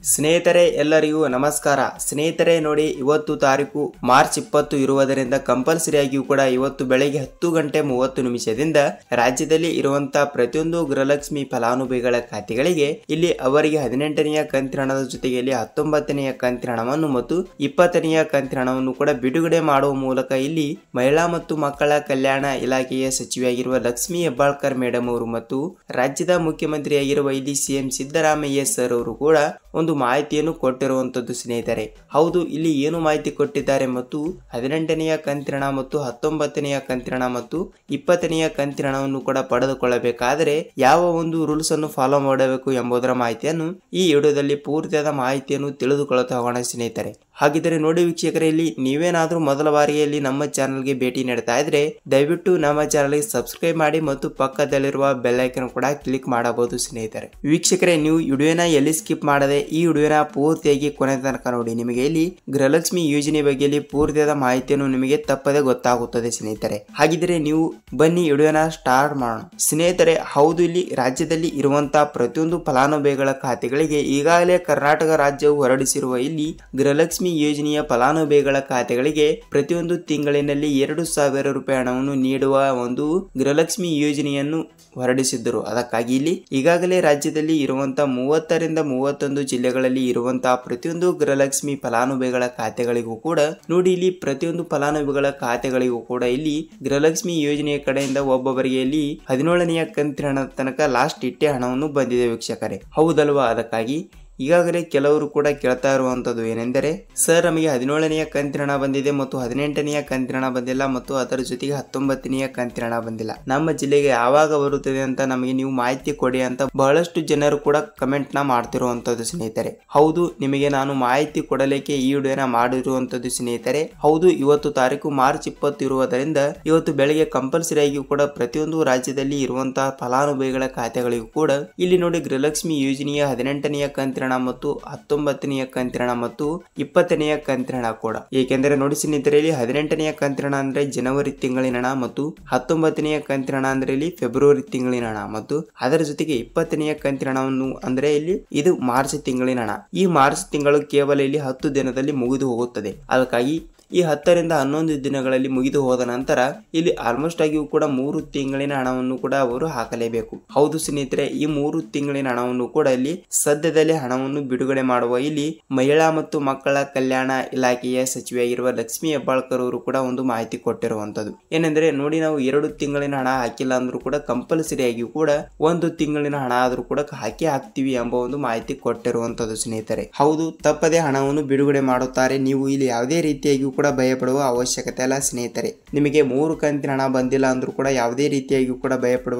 ಸ್ನೇಹಿತರೆ ಎಲ್ಲರಿಗೂ ನಮಸ್ಕಾರ. ಸ್ನೇಹಿತರೆ ನೋಡಿ, ಇವತ್ತು ತಾರೀಕು ಮಾರ್ಚ್ 20 ಇರುವುದರಿಂದ ಕಂಪಲ್ಸರಿಯಾಗಿಯೂ ಕೂಡ ಇವತ್ತು ಬೆಳಗ್ಗೆ 10:30 ರಾಜ್ಯದಲ್ಲಿ ಇರುವಂತಹ ಪ್ರತಿಯೊಂದು ಗೃಹಲಕ್ಷ್ಮಿ ಫಲಾನುಭವಿಗಳ ಖಾತೆಗಳಿಗೆ ಇಲ್ಲಿ ಅವರಿಗೆ 18ನೆಯ ಕಂತಿನ ಹಣದ ಜೊತೆಗೆ ಇಲ್ಲಿ 19ನೆಯ ಕಂತಿನ ಹಣವನ್ನು ಮತ್ತು 20ನೆಯ ಕಂತಿನ ಹಣವನ್ನು ಕೂಡ ಬಿಡುಗಡೆ ಮಾಡುವ ಮೂಲಕ ಇಲ್ಲಿ ಮಹಿಳಾ ಮತ್ತು ಮಕ್ಕಳ ಕಲ್ಯಾಣ ಇಲಾಖೆಯ ಸಚಿವೆಯಾಗಿರುವ ಲಕ್ಷ್ಮಿ ಹೆಬ್ಬಾಳ್ಕರ್ ಮೇಡಮ್ ಅವರು ಮತ್ತು ರಾಜ್ಯದ ಮುಖ್ಯಮಂತ್ರಿಯಾಗಿರುವ ಇಲ್ಲಿ ಸಿಎಂ ಸಿದ್ದರಾಮಯ್ಯ ಸರ್ ಅವರು ಕೂಡ ಒಂದು ಮಾಹಿತಿಯನ್ನು ಕೊಟ್ಟಿರುವಂತದ್ದು ಸ್ನೇಹಿತರೆ. ಹೌದು, ಇಲ್ಲಿ ಏನು ಮಾಹಿತಿ ಕೊಟ್ಟಿದ್ದಾರೆ ಮತ್ತು 18ನೆಯ ಕಂತಿನ ಹಣ ಮತ್ತು 19ನೆಯ ಕಂತಿನ ಹಣ ಮತ್ತು 20ನೆಯ ಕಂತಿನ ಹಣವನ್ನು ಕೂಡ ಪಡೆದುಕೊಳ್ಳಬೇಕಾದರೆ ಯಾವ ಒಂದು ರೂಲ್ಸ್ ಅನ್ನು ಫಾಲೋ ಮಾಡಬೇಕು ಎಂಬುದರ ಮಾಹಿತಿಯನ್ನು ಈ ವಿಡಿಯೋದಲ್ಲಿ ಪೂರ್ತಿಯಾದ ಮಾಹಿತಿಯನ್ನು ತಿಳಿದುಕೊಳ್ಳುತ್ತಾ ಹೋಗೋಣ ಸ್ನೇಹಿತರೆ. ಹಾಗಿದ್ದರೆ ನೋಡಿ ವೀಕ್ಷಕರೇ, ಇಲ್ಲಿ ನೀವೇನಾದ್ರೂ ಮೊದಲ ಬಾರಿಗೆ ಇಲ್ಲಿ ನಮ್ಮ ಚಾನಲ್ಗೆ ಭೇಟಿ ನೀಡ್ತಾ ಇದ್ರೆ ದಯವಿಟ್ಟು ನಮ್ಮ ಚಾನಲ್ಗೆ ಸಬ್ಸ್ಕ್ರೈಬ್ ಮಾಡಿ ಮತ್ತು ಪಕ್ಕದಲ್ಲಿರುವ ಬೆಲ್ ಐಕನ್ ಕೂಡ ಕ್ಲಿಕ್ ಮಾಡಬಹುದು ಸ್ನೇಹಿತರೆ. ವೀಕ್ಷಕರೇ, ನೀವು ವಿಡಿಯೋನ ಎಲ್ಲಿ ಸ್ಕಿಪ್ ಮಾಡದೆ ಈ ವಿಡಿಯೋನ ಪೂರ್ತಿಯಾಗಿ ಕೊನೆ ತನಕ ನೋಡಿ. ನಿಮಗೆ ಇಲ್ಲಿ ಗೃಹಲಕ್ಷ್ಮಿ ಯೋಜನೆ ಬಗ್ಗೆ ಇಲ್ಲಿ ಪೂರ್ತಿಯಾದ ಮಾಹಿತಿಯನ್ನು ನಿಮಗೆ ತಪ್ಪದೆ ಗೊತ್ತಾಗುತ್ತದೆ ಸ್ನೇಹಿತರೆ. ಹಾಗಿದ್ರೆ ನೀವು ಬನ್ನಿ ವಿಡಿಯೋನ ಸ್ಟಾರ್ಟ್ ಮಾಡೋಣ ಸ್ನೇಹಿತರೆ. ಹೌದು, ಇಲ್ಲಿ ರಾಜ್ಯದಲ್ಲಿ ಇರುವಂತಹ ಪ್ರತಿಯೊಂದು ಫಲಾನುಭವಿಗಳ ಖಾತೆಗಳಿಗೆ ಈಗಾಗಲೇ ಕರ್ನಾಟಕ ರಾಜ್ಯವು ಹೊರಡಿಸಿರುವ ಇಲ್ಲಿ ಗೃಹಲಕ್ಷ್ಮಿ ಯೋಜನೆಯ ಫಲಾನುಭವಿಗಳ ಖಾತೆಗಳಿಗೆ ಪ್ರತಿಯೊಂದು ತಿಂಗಳಿನಲ್ಲಿ 2,000 ರೂಪಾಯಿ ಹಣವನ್ನು ನೀಡುವ ಒಂದು ಗೃಹಲಕ್ಷ್ಮಿ ಯೋಜನೆಯನ್ನು ಹೊರಡಿಸಿದ್ದರು. ಅದಕ್ಕಾಗಿ ಇಲ್ಲಿ ಈಗಾಗಲೇ ರಾಜ್ಯದಲ್ಲಿ ಇರುವಂತಹ 30ರಿಂದ 31 ಜಿಲ್ಲೆಗಳಲ್ಲಿ ಇರುವಂತಹ ಪ್ರತಿಯೊಂದು ಗೃಹಲಕ್ಷ್ಮಿ ಫಲಾನುಭವಿಗಳ ಖಾತೆಗಳಿಗೂ ಕೂಡ ನೋಡಿ, ಇಲ್ಲಿ ಪ್ರತಿಯೊಂದು ಫಲಾನುಭವಿಗಳ ಖಾತೆಗಳಿಗೂ ಕೂಡ ಇಲ್ಲಿ ಗೃಹಲಕ್ಷ್ಮಿ ಯೋಜನೆಯ ಕಡೆಯಿಂದ ಒಬ್ಬೊಬ್ಬರಿಗೆ ಇಲ್ಲಿ 17ನೆಯ ಕಂತಿನ ಹಣದ ತನಕ ಲಾಸ್ಟ್ ಇಟ್ಟೆ ಹಣವನ್ನು ಬಂದಿದೆ ವೀಕ್ಷಕರೇ. ಹೌದಲ್ವಾ? ಅದಕ್ಕಾಗಿ ಈಗಾಗಲೇ ಕೆಲವರು ಕೂಡ ಕೇಳ್ತಾ ಇರುವಂತದ್ದು ಏನೆಂದರೆ, ಸರ್ ನಮಗೆ 17ನೆಯ ಕಂತಿನ ಹಣ ಬಂದಿದೆ ಮತ್ತು 18ನೆಯ ಕಂತಿನ ಹಣ ಬಂದಿಲ್ಲ ಮತ್ತು ಅದರ ಜೊತೆಗೆ 19ನೆಯ ಕಂತಿನ ಹಣ ಬಂದಿಲ್ಲ, ನಮ್ಮ ಜಿಲ್ಲೆಗೆ ಯಾವಾಗ ಬರುತ್ತದೆ ಅಂತ ನಮಗೆ ನೀವು ಮಾಹಿತಿ ಕೊಡಿ ಅಂತ ಬಹಳಷ್ಟು ಜನರು ಕೂಡ ಕಮೆಂಟ್ ನ ಮಾಡ್ತಿರುವಂತದ್ದು ಸ್ನೇಹಿತರೆ. ಹೌದು, ನಿಮಗೆ ನಾನು ಮಾಹಿತಿ ಕೊಡಲಿಕ್ಕೆ ಈ ವಿಡಿಯೋನ ಮಾಡಿರುವಂತದ್ದು ಸ್ನೇಹಿತರೆ. ಹೌದು, ಇವತ್ತು ತಾರೀಕು ಮಾರ್ಚ್ 20 ಇರುವುದರಿಂದ ಇವತ್ತು ಬೆಳಗ್ಗೆ ಕಂಪಲ್ಸರಿ ಆಗಿಯೂ ಕೂಡ ಪ್ರತಿಯೊಂದು ರಾಜ್ಯದಲ್ಲಿ ಇರುವಂತಹ ಫಲಾನುಭವಿಗಳ ಖಾತೆಗಳಿಗೂ ಕೂಡ ಇಲ್ಲಿ ನೋಡಿ ಗೃಹಲಕ್ಷ್ಮಿ ಯೋಜನೆಯ 18ನೆಯ ಕಂತಿನ ಮತ್ತು 19ನೆಯ ಕಂತಿನ ಹಣ ಮತ್ತು 20ನೆಯ ಕಂತಿನ ಹಣ ಕೂಡ. ಏಕೆಂದರೆ ನೋಡಿ ಸ್ನೇಹಿತರೆ, ಇಲ್ಲಿ 18ನೆಯ ಕಂತಿನ ಹಣ ಅಂದ್ರೆ ಜನವರಿ ತಿಂಗಳಿನ ಹಣ ಮತ್ತು 19ನೆಯ ಕಂತಿನ ಹಣ ಅಂದ್ರೆ ಇಲ್ಲಿ ಫೆಬ್ರವರಿ ತಿಂಗಳಿನ ಹಣ ಮತ್ತು ಅದರ ಜೊತೆಗೆ 20ನೆಯ ಕಂತಿನ ಹಣವನ್ನು ಅಂದ್ರೆ ಇಲ್ಲಿ ಇದು ಮಾರ್ಚ್ ತಿಂಗಳಿನ ಹಣ. ಈ ಮಾರ್ಚ್ ತಿಂಗಳು ಕೇವಲ ಇಲ್ಲಿ 10 ದಿನದಲ್ಲಿ ಮುಗಿದು ಹೋಗುತ್ತದೆ. ಅದಕ್ಕಾಗಿ ಈ 10ರಿಂದ 11 ದಿನಗಳಲ್ಲಿ ಮುಗಿದು ಹೋದ ನಂತರ ಇಲ್ಲಿ ಆಲ್ಮೋಸ್ಟ್ ಆಗಿಯೂ ಕೂಡ 3 ತಿಂಗಳಿನ ಹಣವನ್ನು ಕೂಡ ಅವರು ಹಾಕಲೇಬೇಕು. ಹೌದು ಸ್ನೇಹಿತರೆ, ಈ 3 ತಿಂಗಳಿನ ಹಣವನ್ನು ಕೂಡ ಇಲ್ಲಿ ಸದ್ಯದಲ್ಲೇ ಹಣವನ್ನು ಬಿಡುಗಡೆ ಮಾಡುವ ಇಲ್ಲಿ ಮಹಿಳಾ ಮತ್ತು ಮಕ್ಕಳ ಕಲ್ಯಾಣ ಇಲಾಖೆಯ ಸಚಿವೆಯಾಗಿರುವ ಲಕ್ಷ್ಮಿ ಹೆಬ್ಬಾಳ್ಕರ್ ಅವರು ಕೂಡ ಒಂದು ಮಾಹಿತಿ ಕೊಟ್ಟಿರುವಂತದ್ದು ಏನೆಂದರೆ, ನೋಡಿ ನಾವು 2 ತಿಂಗಳಿನ ಹಣ ಹಾಕಿಲ್ಲ ಅಂದ್ರೂ ಕೂಡ ಕಂಪಲ್ಸರಿ ಆಗಿಯೂ ಕೂಡ 1 ತಿಂಗಳಿನ ಹಣ ಆದ್ರೂ ಕೂಡ ಹಾಕ್ತೀವಿ ಎಂಬ ಒಂದು ಮಾಹಿತಿ ಕೊಟ್ಟಿರುವಂತದ್ದು ಸ್ನೇಹಿತರೆ. ಹೌದು, ತಪ್ಪದೆ ಹಣವನ್ನು ಬಿಡುಗಡೆ ಮಾಡುತ್ತಾರೆ. ನೀವು ಇಲ್ಲಿ ಯಾವುದೇ ರೀತಿಯಾಗಿಯೂ ಕೂಡ ಭಯಪಡುವ ಅವಶ್ಯಕತೆ ಇಲ್ಲ ಸ್ನೇಹಿತರೆ. ನಿಮಗೆ 3 ಕಂತಿನ ಹಣ ಬಂದಿಲ್ಲ ಅಂದ್ರೂ ಕೂಡ ಯಾವುದೇ ರೀತಿಯಾಗಿಯೂ ಕೂಡ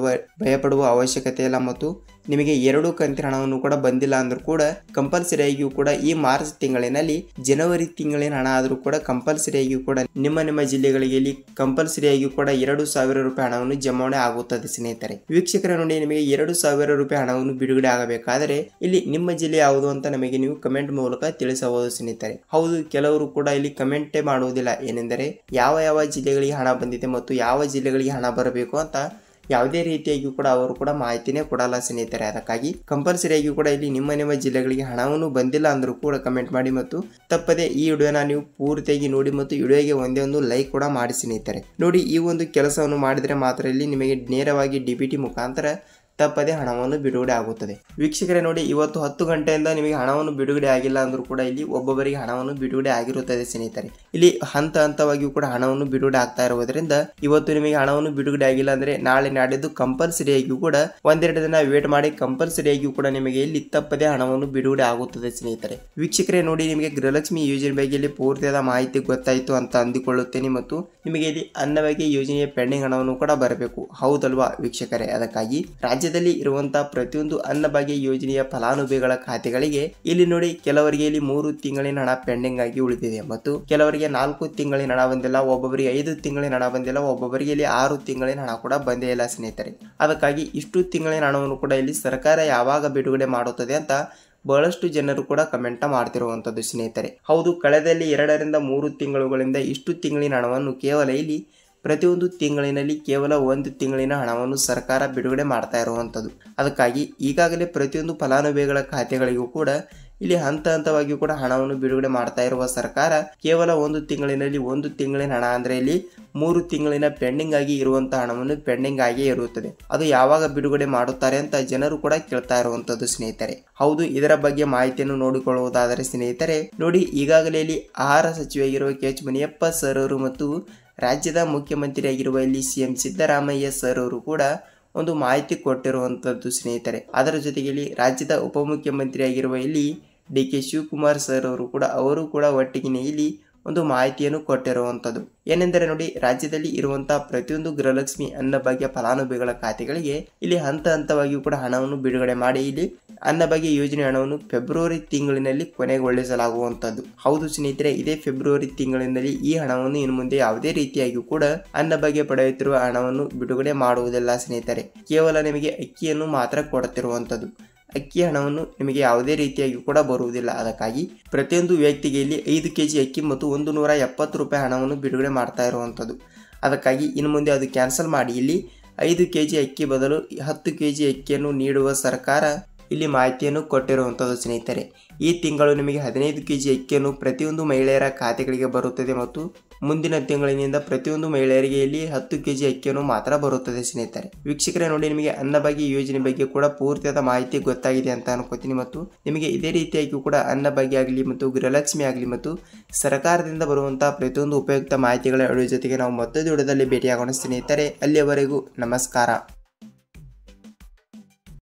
ಭಯಪಡುವ ಅವಶ್ಯಕತೆ ಇಲ್ಲ ಮತ್ತು ನಿಮಗೆ 2 ಕಂತಿನ ಹಣವನ್ನು ಕೂಡ ಬಂದಿಲ್ಲ ಅಂದ್ರೂ ಕೂಡ ಕಂಪಲ್ಸರಿ ಆಗಿಯೂ ಕೂಡ ಈ ಮಾರ್ಚ್ ತಿಂಗಳಿನಲ್ಲಿ ಜನವರಿ ತಿಂಗಳಿನ ಹಣ ಆದ್ರೂ ಕೂಡ ಕಂಪಲ್ಸರಿ ಆಗಿಯೂ ಕೂಡ ನಿಮ್ಮ ಜಿಲ್ಲೆಗಳಿಗೆ ಇಲ್ಲಿ ಕಂಪಲ್ಸರಿ ಆಗಿಯೂ ಕೂಡ 2,000 ರೂಪಾಯಿ ಹಣವನ್ನು ಜಮಾವಣೆ ಆಗುತ್ತದೆ ಸ್ನೇಹಿತರೆ. ವೀಕ್ಷಕರ ನೋಡಿ, ನಿಮಗೆ 2,000 ರೂಪಾಯಿ ಹಣವನ್ನು ಬಿಡುಗಡೆ ಆಗಬೇಕಾದರೆ ಇಲ್ಲಿ ನಿಮ್ಮ ಜಿಲ್ಲೆ ಯಾವುದು ಅಂತ ನಮಗೆ ನೀವು ಕಮೆಂಟ್ ಮೂಲಕ ತಿಳಿಸಬಹುದು ಸ್ನೇಹಿತರೆ. ಹೌದು, ಕೆಲವರು ಕೂಡ ಇಲ್ಲಿ ಕಮೆಂಟೇ ಮಾಡುವುದಿಲ್ಲ ಏನೆಂದರೆ ಯಾವ ಜಿಲ್ಲೆಗಳಿಗೆ ಹಣ ಬಂದಿದೆ ಮತ್ತು ಯಾವ ಜಿಲ್ಲೆಗಳಿಗೆ ಹಣ ಬರಬೇಕು ಅಂತ ಯಾವುದೇ ರೀತಿಯಾಗಿಯೂ ಕೂಡ ಅವರು ಕೂಡ ಮಾಹಿತಿನೇ ಕೊಡಲ್ಲ ಸ್ನೇಹಿತರೆ. ಅದಕ್ಕಾಗಿ ಕಂಪಲ್ಸರಿ ಆಗಿಯೂ ಕೂಡ ಇಲ್ಲಿ ನಿಮ್ಮ ಜಿಲ್ಲೆಗಳಿಗೆ ಹಣವನ್ನು ಬಂದಿಲ್ಲ ಅಂದ್ರೂ ಕೂಡ ಕಮೆಂಟ್ ಮಾಡಿ ಮತ್ತು ತಪ್ಪದೆ ಈ ವಿಡಿಯೋನ ನೀವು ಪೂರ್ತಿಯಾಗಿ ನೋಡಿ ಮತ್ತು ವಿಡಿಯೋಗೆ ಒಂದೇ ಒಂದು ಲೈಕ್ ಕೂಡ ಮಾಡಿ ಸ್ನೇಹಿತರೆ. ನೋಡಿ, ಈ ಒಂದು ಕೆಲಸವನ್ನು ಮಾಡಿದರೆ ಮಾತ್ರ ಇಲ್ಲಿ ನಿಮಗೆ ನೇರವಾಗಿ DBT ಮುಖಾಂತರ ತಪ್ಪದೆ ಹಣವನ್ನು ಬಿಡುಗಡೆ ಆಗುತ್ತದೆ. ವೀಕ್ಷಕರೇ ನೋಡಿ, ಇವತ್ತು 10 ಗಂಟೆಯಿಂದ ನಿಮಗೆ ಹಣವನ್ನು ಬಿಡುಗಡೆ ಆಗಿಲ್ಲ ಅಂದ್ರೂ ಕೂಡ ಇಲ್ಲಿ ಒಬ್ಬೊಬ್ಬರಿಗೆ ಹಣವನ್ನು ಬಿಡುಗಡೆ ಆಗಿರುತ್ತದೆ ಸ್ನೇಹಿತರೆ. ಇಲ್ಲಿ ಹಂತವಾಗಿಯೂ ಕೂಡ ಹಣವನ್ನು ಬಿಡುಗಡೆ ಆಗ್ತಾ ಇರುವುದರಿಂದ ಇವತ್ತು ನಿಮಗೆ ಹಣವನ್ನು ಬಿಡುಗಡೆ ಆಗಿಲ್ಲ ಅಂದ್ರೆ ನಾಳೆ ನಾಡಿದ್ದು ಕಂಪಲ್ಸರಿ ಆಗಿಯೂ ಕೂಡ 1-2 ದಿನ ವೇಟ್ ಮಾಡಿ ಕಂಪಲ್ಸರಿ ಆಗಿಯೂ ಕೂಡ ನಿಮಗೆ ಇಲ್ಲಿ ತಪ್ಪದೆ ಹಣವನ್ನು ಬಿಡುಗಡೆ ಆಗುತ್ತದೆ ಸ್ನೇಹಿತರೆ. ವೀಕ್ಷಕರೇ ನೋಡಿ, ನಿಮಗೆ ಗೃಹಲಕ್ಷ್ಮಿ ಯೋಜನೆ ಬಗ್ಗೆ ಇಲ್ಲಿ ಪೂರ್ತಿಯಾದ ಮಾಹಿತಿ ಗೊತ್ತಾಯಿತು ಅಂತ ಅಂದುಕೊಳ್ಳುತ್ತೇನೆ ಮತ್ತು ನಿಮಗೆ ಇಲ್ಲಿ ಅನ್ನಭಾಗ್ಯ ಯೋಜನೆಯ ಪೆಂಡಿಂಗ್ ಹಣವನ್ನು ಕೂಡ ಬರಬೇಕು. ಹೌದಲ್ವಾ ವೀಕ್ಷಕರೇ? ಅದಕ್ಕಾಗಿ ರಾಜ್ಯದಲ್ಲಿ ಇರುವಂತಹ ಪ್ರತಿಯೊಂದು ಅನ್ನಭಾಗ್ಯ ಯೋಜನೆಯ ಫಲಾನುಭವಿಗಳ ಖಾತೆಗಳಿಗೆ ಇಲ್ಲಿ ನೋಡಿ ಕೆಲವರಿಗೆ ಇಲ್ಲಿ 3 ತಿಂಗಳಿನ ಹಣ ಪೆಂಡಿಂಗ್ ಆಗಿ ಉಳಿದಿದೆ ಮತ್ತು ಕೆಲವರಿಗೆ 4 ತಿಂಗಳಿನ ಹಣ ಬಂದಿಲ್ಲ, ಒಬ್ಬೊಬ್ಬರಿಗೆ 5 ತಿಂಗಳಿನ ಹಣ ಬಂದಿಲ್ಲ, ಒಬ್ಬೊಬ್ಬರಿಗೆ ಇಲ್ಲಿ 6 ತಿಂಗಳಿನ ಹಣ ಕೂಡ ಬಂದೇ ಇಲ್ಲ ಸ್ನೇಹಿತರೆ. ಅದಕ್ಕಾಗಿ ಇಷ್ಟು ತಿಂಗಳಿನ ಹಣವನ್ನು ಕೂಡ ಇಲ್ಲಿ ಸರ್ಕಾರ ಯಾವಾಗ ಬಿಡುಗಡೆ ಮಾಡುತ್ತದೆ ಅಂತ ಬಹಳಷ್ಟು ಜನರು ಕೂಡ ಕಮೆಂಟ್ ಮಾಡ್ತಿರುವಂತದ್ದು ಸ್ನೇಹಿತರೆ. ಹೌದು, ಕಳೆದಲ್ಲಿ 2ರಿಂದ 3 ತಿಂಗಳುಗಳಿಂದ ಇಷ್ಟು ತಿಂಗಳಿನ ಹಣವನ್ನು ಕೇವಲ ಇಲ್ಲಿ ಪ್ರತಿಯೊಂದು ತಿಂಗಳಿನಲ್ಲಿ ಕೇವಲ 1 ತಿಂಗಳಿನ ಹಣವನ್ನು ಸರ್ಕಾರ ಬಿಡುಗಡೆ ಮಾಡ್ತಾ ಇರುವಂತದ್ದು. ಅದಕ್ಕಾಗಿ ಈಗಾಗಲೇ ಪ್ರತಿಯೊಂದು ಫಲಾನುಭವಿಗಳ ಖಾತೆಗಳಿಗೂ ಕೂಡ ಇಲ್ಲಿ ಹಂತ ಹಂತವಾಗಿ ಕೂಡ ಹಣವನ್ನು ಬಿಡುಗಡೆ ಮಾಡ್ತಾ ಇರುವ ಸರ್ಕಾರ ಕೇವಲ ಒಂದು ತಿಂಗಳಿನ ಹಣ ಅಂದ್ರೆ ಇಲ್ಲಿ 3 ತಿಂಗಳಿನ ಪೆಂಡಿಂಗ್ ಆಗಿ ಇರುವಂತಹ ಹಣವನ್ನು ಪೆಂಡಿಂಗ್ ಆಗಿ ಇರುತ್ತದೆ. ಅದು ಯಾವಾಗ ಬಿಡುಗಡೆ ಮಾಡುತ್ತಾರೆ ಅಂತ ಜನರು ಕೂಡ ಕೇಳ್ತಾ ಇರುವಂತದ್ದು ಸ್ನೇಹಿತರೆ. ಹೌದು, ಇದರ ಬಗ್ಗೆ ಮಾಹಿತಿಯನ್ನು ನೋಡಿಕೊಳ್ಳುವುದಾದರೆ ಸ್ನೇಹಿತರೆ ನೋಡಿ, ಈಗಾಗಲೇ ಇಲ್ಲಿ ಆಹಾರ ಸಚಿವರಾಗಿರುವ ಕೆ.ಎಚ್. ಮುನಿಯಪ್ಪ ಸರ್ ಅವರು ಮತ್ತು ರಾಜ್ಯದ ಮುಖ್ಯಮಂತ್ರಿಯಾಗಿರುವ ಇಲ್ಲಿ ಸಿಎಂ ಸಿದ್ದರಾಮಯ್ಯ ಸರ್ ಅವರು ಕೂಡ ಒಂದು ಮಾಹಿತಿ ಕೊಟ್ಟಿರುವಂತದ್ದು ಸ್ನೇಹಿತರೆ. ಅದರ ಜೊತೆಗೆ ಇಲ್ಲಿ ರಾಜ್ಯದ ಉಪಮುಖ್ಯಮಂತ್ರಿಯಾಗಿರುವ ಇಲ್ಲಿ ಡಿ.ಕೆ. ಶಿವಕುಮಾರ್ ಸರ್ ಅವರು ಕೂಡ ಒಟ್ಟಿಗೆ ಇಲ್ಲಿ ಒಂದು ಮಾಹಿತಿಯನ್ನು ಕೊಟ್ಟಿರುವಂತದ್ದು ಏನೆಂದರೆ ನೋಡಿ, ರಾಜ್ಯದಲ್ಲಿ ಇರುವಂತಹ ಪ್ರತಿಯೊಂದು ಗೃಹಲಕ್ಷ್ಮಿ ಅನ್ನಭಾಗ್ಯ ಫಲಾನುಭವಿಗಳ ಖಾತೆಗಳಿಗೆ ಇಲ್ಲಿ ಹಂತ ಹಂತವಾಗಿ ಕೂಡ ಹಣವನ್ನು ಬಿಡುಗಡೆ ಮಾಡಿ ಇಲ್ಲಿ ಅನ್ನಭಾಗ್ಯ ಯೋಜನೆ ಹಣವನ್ನು ಫೆಬ್ರವರಿ ತಿಂಗಳಿನಲ್ಲಿ ಕೊನೆಗೊಳಿಸಲಾಗುವಂತದ್ದು. ಹೌದು ಸ್ನೇಹಿತರೆ, ಇದೇ ಫೆಬ್ರವರಿ ತಿಂಗಳಿನಲ್ಲಿ ಈ ಹಣವನ್ನು ಇನ್ನು ಮುಂದೆ ಯಾವುದೇ ರೀತಿಯಾಗಿ ಕೂಡ ಅನ್ನಭಾಗ್ಯ ಪಡೆಯುತ್ತಿರುವ ಹಣವನ್ನು ಬಿಡುಗಡೆ ಮಾಡುವುದಿಲ್ಲ ಸ್ನೇಹಿತರೆ. ಕೇವಲ ನಿಮಗೆ ಅಕ್ಕಿಯನ್ನು ಮಾತ್ರ ಕೊಡುತ್ತಿರುವಂತದ್ದು. ಅಕ್ಕಿ ಹಣವನ್ನು ನಿಮಗೆ ಯಾವುದೇ ರೀತಿಯಾಗಿ ಕೂಡ ಬರುವುದಿಲ್ಲ. ಅದಕ್ಕಾಗಿ ಪ್ರತಿಯೊಂದು ವ್ಯಕ್ತಿಗೆ ಇಲ್ಲಿ 5 kg ಅಕ್ಕಿ ಮತ್ತು 170 ರೂಪಾಯಿ ಹಣವನ್ನು ಬಿಡುಗಡೆ ಮಾಡ್ತಾ ಇರುವಂಥದ್ದು. ಅದಕ್ಕಾಗಿ ಇನ್ನು ಮುಂದೆ ಅದು ಕ್ಯಾನ್ಸಲ್ ಮಾಡಿ ಇಲ್ಲಿ 5 kg ಅಕ್ಕಿ ಬದಲು 10 kg ಅಕ್ಕಿಯನ್ನು ನೀಡುವ ಸರ್ಕಾರ ಇಲ್ಲಿ ಮಾಹಿತಿಯನ್ನು ಕೊಟ್ಟಿರುವಂಥದ್ದು ಸ್ನೇಹಿತರೆ. ಈ ತಿಂಗಳು ನಿಮಗೆ 15 kg ಅಕ್ಕಿಯನ್ನು ಪ್ರತಿಯೊಂದು ಮಹಿಳೆಯರ ಖಾತೆಗಳಿಗೆ ಬರುತ್ತದೆ ಮತ್ತು ಮುಂದಿನ ತಿಂಗಳಿನಿಂದ ಪ್ರತಿಯೊಂದು ಮಹಿಳೆಯರಿಗೆ ಇಲ್ಲಿ 10 kg ಅಕ್ಕಿಯನ್ನು ಮಾತ್ರ ಬರುತ್ತದೆ ಸ್ನೇಹಿತರೆ. ವೀಕ್ಷಕರೇ ನೋಡಿ, ನಿಮಗೆ ಅನ್ನಭಾಗ್ಯ ಯೋಜನೆ ಬಗ್ಗೆ ಕೂಡ ಪೂರ್ತಿಯಾದ ಮಾಹಿತಿ ಗೊತ್ತಾಗಿದೆ ಅಂತ ಅನ್ಕೋತೀನಿ. ಮತ್ತು ನಿಮಗೆ ಇದೇ ರೀತಿಯಾಗಿ ಕೂಡ ಅನ್ನಭಾಗ್ಯ ಆಗಲಿ ಮತ್ತು ಗೃಹಲಕ್ಷ್ಮಿ ಆಗಲಿ ಮತ್ತು ಸರ್ಕಾರದಿಂದ ಬರುವಂತಹ ಪ್ರತಿಯೊಂದು ಉಪಯುಕ್ತ ಮಾಹಿತಿಗಳ ಜೊತೆಗೆ ನಾವು ಮತ್ತೊಂದು ವಿಡಿಯೋದಲ್ಲಿ ಭೇಟಿಯಾಗೋಣ ಸ್ನೇಹಿತರೆ. ಅಲ್ಲಿಯವರೆಗೂ ನಮಸ್ಕಾರ.